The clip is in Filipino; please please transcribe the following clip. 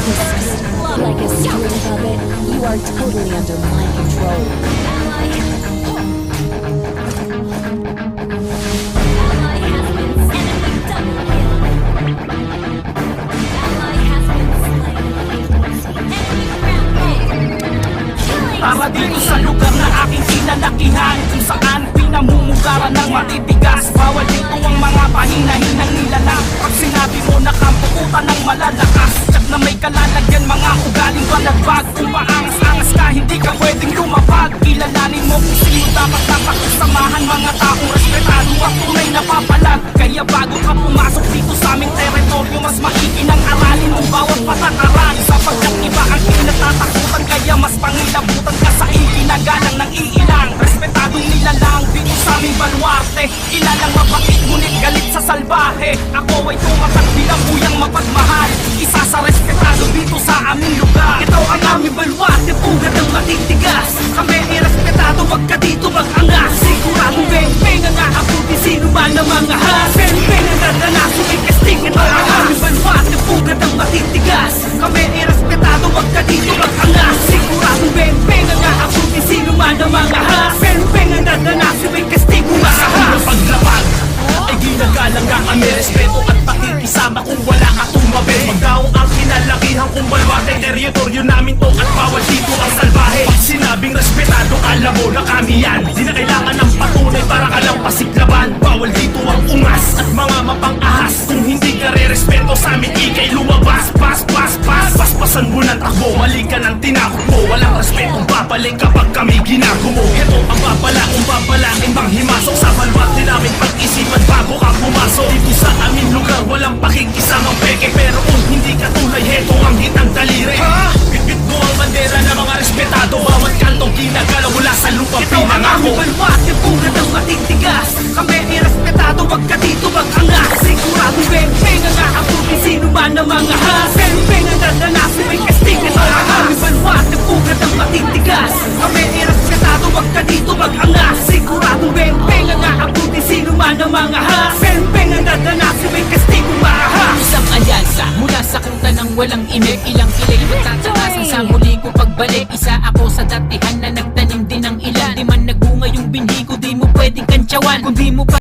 Like a string puppet, you are totally under my control. Para dito sa lugar na aking kinalakihan, kung saan pinamumugaran ng matitigas. Bawal dito ang mga pahinahinang nilalang. Pag sinabi mo na kampukutan ng malalakas, tsak na may kalalagyan mga ugaling balagbag. Kung paangas-angas ka, hindi ka pwedeng lumapag. Kilalanin mo kung sino dapat nakakasamahan, mga taong respetado at tunay na papalag. Kaya bago ka pumasok dito sa aming teritoryo, mas maigi nang aralin ang bawat patakaran. Sapagkat iba ang kinatatakutan, kaya mas pangilabutan ka sa ikinagalang ng iilang. Respetadong nilalang dito sa aming baluarte, ilalang mabait ngunit galit sa salbahe. Ako ay tumatak bilang buyang mapagmahal, isa sa respetado dito sa aming lugar. Ito ang aming baluarte, pugad ng matitigas. Kami ay respetado, wag ka dito mag-angas. Sigurado beng-beng ang aabuti sino man ang mga has. Beng-beng ang dadanas, sumikastig. Ito ang aming baluarte, pugad ng matitigas. Kami ay respetado, wag ka dito mag-angas. Sigurado beng-beng ang aabuti sino man ang mga has. Beng-beng ang dadanas, sumikastig. Sa unang paglapag ay ginagalang nga kami, respeto at pakikisama kung wala ka tumabi. Magdaong ang kinalakihan kung baluarte, teritoryo namin to at bawal dito ang salbahe. Pag sinabing respetado, alam mo na kami yan. Di na kailangan ng patunay para ka lang pasiklaban. Bawal dito ang ungas at mga mapang-ahas. Kung hindi ka re-respeto sa amin, ikay lumabas. Paspasan mo ng takbo, mali ka ng tinakot mo. Walang respetong babalik kapag kami ginagumo. Ito ang babala kung babalakin bang himasok sa baluarte namin, pag-isipan bago ka pumasok. Dito sa aming lugar, walang pakikisamang peke. Pero kung hindi ka tulay, heto ang hitang daliri. Bitbit mo ang bandera ng mga respetado, bawat kantong ginagalaw mula sa lupa pinangako. Ito ang aming baluarte, pugad ng matitigas. Kami ay respetado, wag ka dito mag-angas. Sigurado beng-beng ang aabuti sino man ang mga has. Beng-beng ang dadanas, may kastig. Ito ang aming baluarte, pugad ng matitigas. Kami ay respetado, wag ka dito mag-angas. Sigurado beng-beng ang aabuti sino man ang mga has. Beng-beng ang dadanas, may kastig umahas. Isang alyansa mula sa kuta ng walang imig. Ilang kilay magtatakasan sa muli ko pagbalik. Isa ako sa datihan na nagtanim din ng ilan. Di man nagbunga yung binhi ko, di mo pwedeng kantsawan. Kung di mo pa